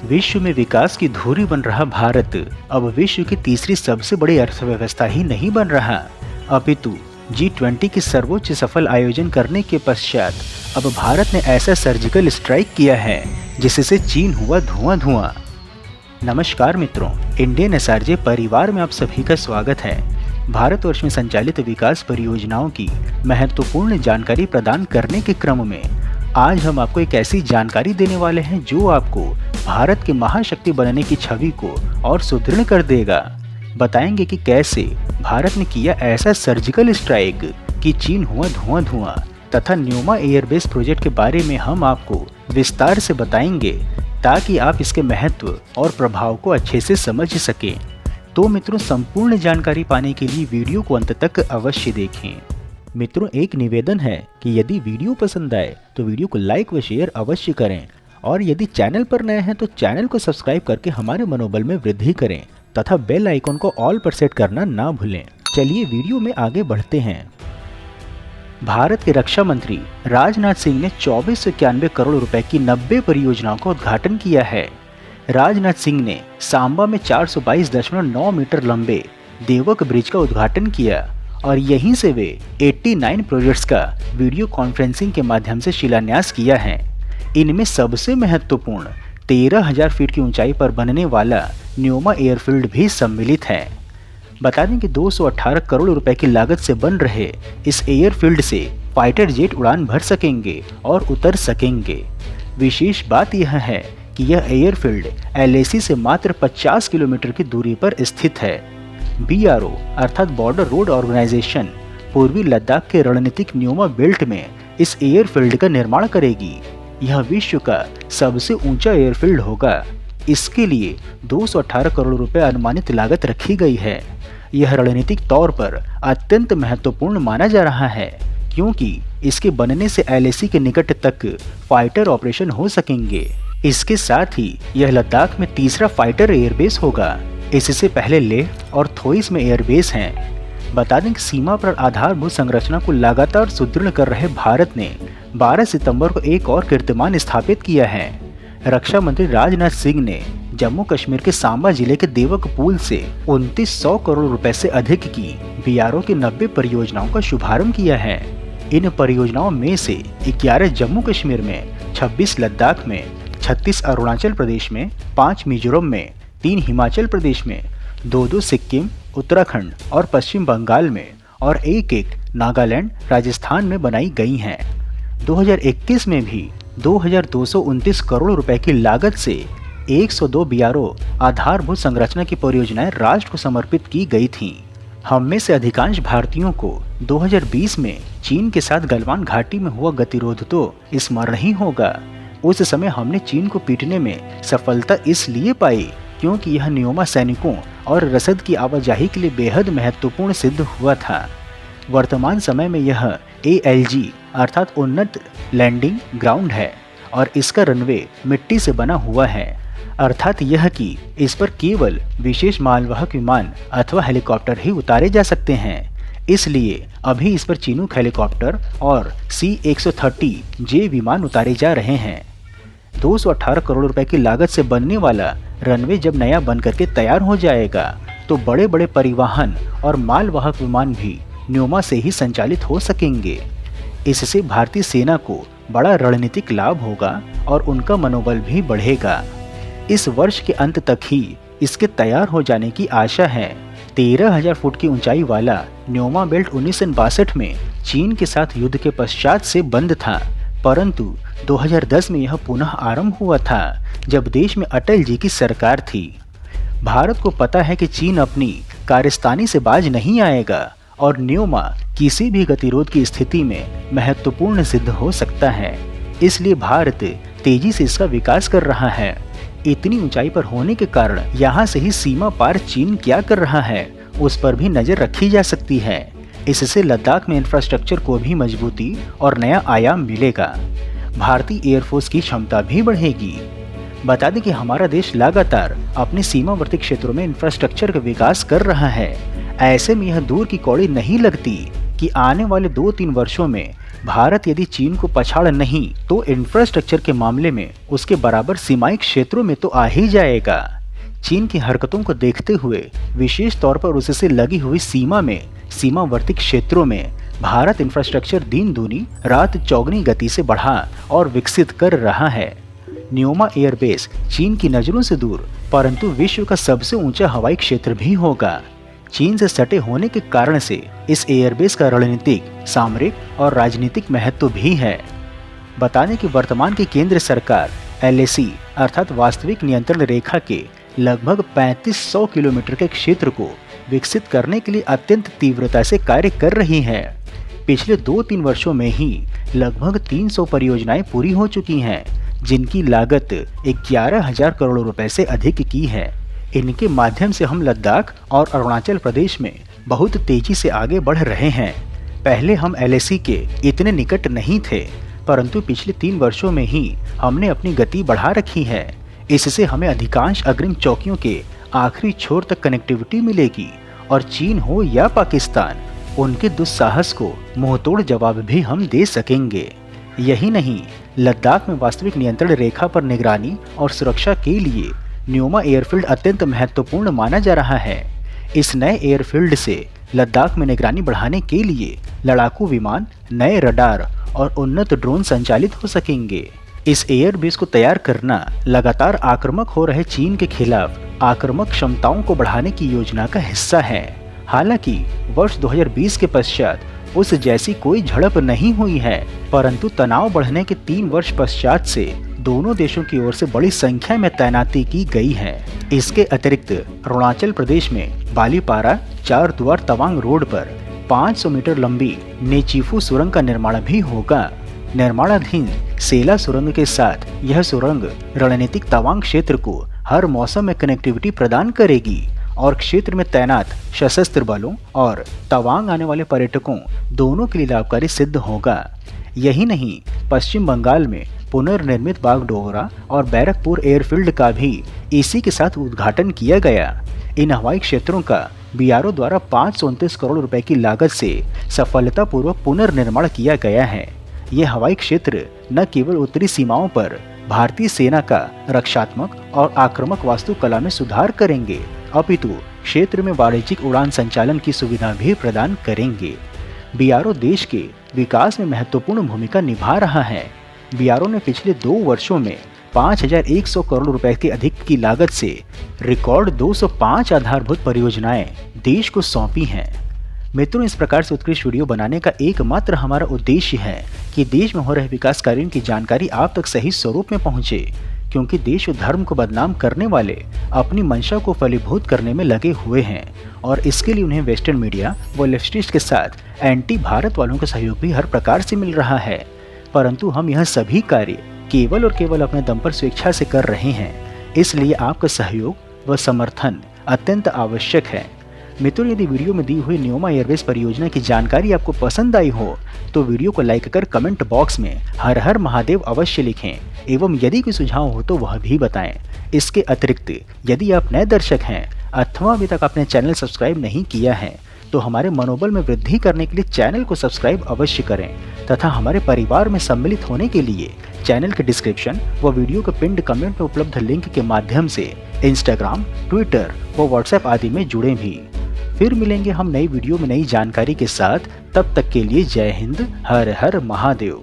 विश्व में विकास की धुरी बन रहा भारत अब विश्व की तीसरी सबसे बड़ी अर्थव्यवस्था ही नहीं बन रहा, अपितु G20 की सर्वोच्च सफल आयोजन करने के पश्चात अब भारत ने ऐसा सर्जिकल स्ट्राइक किया है जिससे चीन हुआ धुआं धुआं। नमस्कार मित्रों, इंडियन एसआरजे परिवार में आप सभी का स्वागत है। भारतवर्ष में संचालित विकास परियोजनाओं की महत्वपूर्ण जानकारी प्रदान करने के क्रम में आज हम आपको एक ऐसी जानकारी देने वाले हैं जो आपको भारत के महाशक्ति बनने की छवि को और सुदृढ़ कर देगा। बताएंगे कि कैसे भारत ने किया ऐसा सर्जिकल स्ट्राइक कि चीन हुआ धुआं धुआं, तथा न्योमा एयरबेस प्रोजेक्ट के बारे में हम आपको विस्तार से बताएंगे ताकि आप इसके महत्व और प्रभाव को अच्छे से समझ सकें। तो मित्रों, संपूर्ण जानकारी पाने के लिए वीडियो को अंत तक अवश्य देखें। मित्रों, एक निवेदन है कि यदि वीडियो पसंद आए तो वीडियो को लाइक व शेयर अवश्य करें, और यदि चैनल पर नए हैं तो चैनल को सब्सक्राइब करके हमारे मनोबल में वृद्धि करें तथा बेल आइकन को ऑल पर सेट करना ना भूलें। चलिए वीडियो में आगे बढ़ते हैं। भारत के रक्षा मंत्री राजनाथ सिंह ने 2491 करोड़ रुपए की 90 परियोजनाओं का उद्घाटन किया है। राजनाथ सिंह ने सांबा में 422.9 मीटर लंबे देवक ब्रिज का उद्घाटन किया और यहीं से वे 89 प्रोजेक्ट्स का वीडियो कॉन्फ्रेंसिंग के माध्यम से शिलान्यास किया है। इनमें सबसे महत्वपूर्ण 13,000 फीट की ऊंचाई पर बनने वाला न्योमा एयरफील्ड भी सम्मिलित है। बता दें कि 218 करोड़ रुपए की लागत से बन रहे इस एयरफील्ड से फाइटर जेट उड़ान भर सकेंगे और उतर सकेंगे। विशेष बात यह है कि यह एयरफील्ड LAC से मात्र 50 किलोमीटर की दूरी पर स्थित है। BRO अर्थात बॉर्डर रोड ऑर्गेनाइजेशन पूर्वी लद्दाख के रणनीतिक न्योमा बेल्ट में इस एयरफील्ड का निर्माण करेगी। यह विश्व का सबसे ऊंचा एयरफील्ड होगा। इसके लिए 218 करोड़ रुपए अनुमानित लागत रखी गई है। यह रणनीतिक तौर पर अत्यंत महत्वपूर्ण माना जा रहा है क्योंकि इसके बनने से LAC के निकट तक फाइटर ऑपरेशन हो सकेंगे। इसके साथ ही यह लद्दाख में तीसरा फाइटर एयरबेस होगा। इससे पहले लेह और थोइस में एयरबेस हैं। बता दें कि सीमा पर आधारभूत संरचना को लगातार सुदृढ़ कर रहे भारत ने 12 सितंबर को एक और कीर्तिमान स्थापित किया है। रक्षा मंत्री राजनाथ सिंह ने जम्मू कश्मीर के सांबा जिले के देवक पुल से 2900 करोड़ रुपए से अधिक की BRO की 90 परियोजनाओं का शुभारंभ किया है। इन परियोजनाओं में से 11 जम्मू कश्मीर में, 26 लद्दाख में, 36 अरुणाचल प्रदेश में, 5 मिजोरम में, 3 हिमाचल प्रदेश में, 2 सिक्किम, उत्तराखंड और पश्चिम बंगाल में और 1 नागालैंड, राजस्थान में बनाई गई हैं। 2021 में भी 2,229 करोड़ रुपए की लागत से 102 BRO आधारभूत संरचना की परियोजनाएं राष्ट्र को समर्पित की गई थीं। हम में से अधिकांश भारतीयों को 2020 में चीन के साथ गलवान घाटी में हुआ गतिरोध तो स्मरण ही होगा। उस समय हमने चीन को पीटने में सफलता इसलिए पाई क्योंकि यह न्योमा सैनिकों और रसद की आवाजाही के लिए बेहद महत्वपूर्ण सिद्ध हुआ था। वर्तमान समय में यह ALG अर्थात उन्नत लैंडिंग ग्राउंड है और इसका रनवे मिट्टी से बना हुआ है, अर्थात यह कि इस पर केवल विशेष मालवाहक विमान अथवा हेलीकॉप्टर ही उतारे जा सकते हैं। इसलिए अभी इस पर चिनूक हेलीकॉप्टर और C-130J विमान उतारे जा रहे हैं। 218 करोड़ रुपए की लागत से बनने वाला रनवे जब नया बनकर के तैयार हो जाएगा तो बड़े बड़े परिवहन और मालवाहक विमान भी न्योमा से ही संचालित हो सकेंगे। इससे भारतीय सेना को बड़ा रणनीतिक लाभ होगा और उनका मनोबल भी बढ़ेगा। इस वर्ष के अंत तक ही इसके तैयार हो जाने की आशा है। 13,000 फुट की ऊंचाई वाला न्योमा बेल्ट 1962 में चीन के साथ युद्ध के पश्चात से बंद था, परंतु 2010 में यह पुनः आरंभ हुआ था जब देश में अटल जी की सरकार थी। भारत को पता है कि चीन अपनी कारस्तानी से बाज नहीं आएगा और न्योमा किसी भी गतिरोध की स्थिति में महत्वपूर्ण सिद्ध हो सकता है। इसलिए भारत तेजी से इसका विकास कर रहा है। इतनी ऊंचाई पर होने के कारण यहाँ से ही सीमा पार चीन क्या कर रहा है उस पर भी नजर रखी जा सकती है। इससे लद्दाख में इंफ्रास्ट्रक्चर को भी मजबूती और नया आयाम मिलेगा। भारतीय एयरफोर्स की क्षमता भी बढ़ेगी। बता दें कि हमारा देश लगातार अपने सीमावर्ती क्षेत्रों में इंफ्रास्ट्रक्चर का विकास कर रहा है। ऐसे में यह दूर की कौड़ी नहीं लगती कि आने वाले 2-3 वर्षों में भारत यदि चीन को पछाड़ नहीं तो इंफ्रास्ट्रक्चर के मामले में उसके बराबर सीमाई क्षेत्रों में तो आ ही जाएगा। चीन की हरकतों को देखते हुए विशेष तौर पर उससे लगी हुई सीमावर्ती क्षेत्रों में भारत इंफ्रास्ट्रक्चर दिन दूनी रात चौगनी गति से बढ़ा और विकसित कर रहा है। न्योमा एयरबेस चीन की नजरों से दूर परंतु विश्व का सबसे ऊंचा हवाई क्षेत्र भी होगा। चीन से सटे होने के कारण से इस एयरबेस का रणनीतिक, सामरिक और राजनीतिक महत्व भी है। बता दें कि वर्तमान की केंद्र सरकार LAC अर्थात वास्तविक नियंत्रण रेखा के लगभग 3500 किलोमीटर के क्षेत्र को विकसित करने के लिए अत्यंत तीव्रता से कार्य कर रही है। पिछले 2-3 वर्षों में ही लगभग 300 परियोजनाएं पूरी हो चुकी हैं, जिनकी लागत 11,000 करोड़ रुपए से अधिक की है। इनके माध्यम से हम लद्दाख और अरुणाचल प्रदेश में बहुत तेजी से आगे बढ़ रहे हैं। पहले हम LAC के इतने निकट नहीं थे, परंतु पिछले 3 वर्षों में ही हमने अपनी गति बढ़ा रखी है। इससे हमें अधिकांश अग्रिम चौकियों के आखिरी छोर तक कनेक्टिविटी मिलेगी और चीन हो या पाकिस्तान, उनके दुस्साहस को मुंहतोड़ जवाब भी हम दे सकेंगे। यही नहीं, लद्दाख में वास्तविक नियंत्रण रेखा पर निगरानी और सुरक्षा के लिए न्योमा एयरफील्ड अत्यंत महत्वपूर्ण माना जा रहा है। इस नए एयरफील्ड से लद्दाख में निगरानी बढ़ाने के लिए लड़ाकू विमान, नए रडार और उन्नत ड्रोन संचालित हो सकेंगे। इस एयरबेस को तैयार करना लगातार आक्रामक हो रहे चीन के खिलाफ आक्रामक क्षमताओं को बढ़ाने की योजना का हिस्सा है। हालांकि वर्ष 2020 के पश्चात उस जैसी कोई झड़प नहीं हुई है, परंतु तनाव बढ़ने के 3 वर्ष पश्चात से दोनों देशों की ओर से बड़ी संख्या में तैनाती की गई है। इसके अतिरिक्त अरुणाचल प्रदेश में बालीपारा 4 द्वार तवांग रोड पर 500 मीटर लंबी नेचीफू सुरंग का निर्माण भी होगा। निर्माणाधीन सेला सुरंग के साथ यह सुरंग रणनीतिक तवांग क्षेत्र को हर मौसम में कनेक्टिविटी प्रदान करेगी और क्षेत्र में तैनात सशस्त्र बलों और तवांग आने वाले पर्यटकों दोनों के लिए लाभकारी सिद्ध होगा। यही नहीं, पश्चिम बंगाल में पुनर्निर्मित बागडोगरा और बैरकपुर एयरफील्ड का भी इसी के साथ उद्घाटन किया गया। इन हवाई क्षेत्रों का BRO द्वारा 529 करोड़ रुपए की लागत से सफलतापूर्वक पुनर्निर्माण किया गया है। ये हवाई क्षेत्र न केवल उत्तरी सीमाओं पर भारतीय सेना का रक्षात्मक और आक्रामक वास्तुकला में सुधार करेंगे, अपितु क्षेत्र में वाणिज्यिक उड़ान संचालन की सुविधा भी प्रदान करेंगे। BRO देश के विकास में महत्वपूर्ण भूमिका निभा रहा है। BRO ने पिछले 2 वर्षों में 5,100 करोड़ रुपए के अधिक की लागत से रिकॉर्ड 205 आधारभूत परियोजनाएं देश को सौंपी हैं। मित्रों, इस प्रकार से उत्कृष्ट वीडियो बनाने का एकमात्र हमारा उद्देश्य है कि देश में हो रहे विकास कार्यों की जानकारी आप तक सही स्वरूप में पहुंचे, क्योंकि देश और धर्म को बदनाम करने वाले अपनी मंशा को फलीभूत करने में लगे हुए हैं और इसके लिए उन्हें वेस्टर्न मीडिया व लेफ्टिस्ट के साथ एंटी भारत वालों का सहयोग भी हर प्रकार से मिल रहा है। परंतु हम यह सभी कार्य केवल और केवल अपने दम पर स्वेच्छा से कर रहे हैं, इसलिए आपका सहयोग व समर्थन अत्यंत आवश्यक है। मित्रों, यदि वीडियो में दी हुई न्योमा एयरबेस परियोजना की जानकारी आपको पसंद आई हो तो वीडियो को लाइक कर कमेंट बॉक्स में हर हर महादेव अवश्य लिखें एवं यदि कोई सुझाव हो तो वह भी बताएं। इसके अतिरिक्त यदि आप नए दर्शक हैं अथवा अभी तक आपने चैनल सब्सक्राइब नहीं किया है तो हमारे मनोबल में वृद्धि करने के लिए चैनल को सब्सक्राइब अवश्य करें तथा हमारे परिवार में सम्मिलित होने के लिए चैनल के डिस्क्रिप्शन व वीडियो के पिंड कमेंट में उपलब्ध लिंक के माध्यम से इंस्टाग्राम, ट्विटर व व्हाट्सएप आदि में जुड़े भी। फिर मिलेंगे हम नई वीडियो में नई जानकारी के साथ। तब तक के लिए जय हिंद, हर हर महादेव।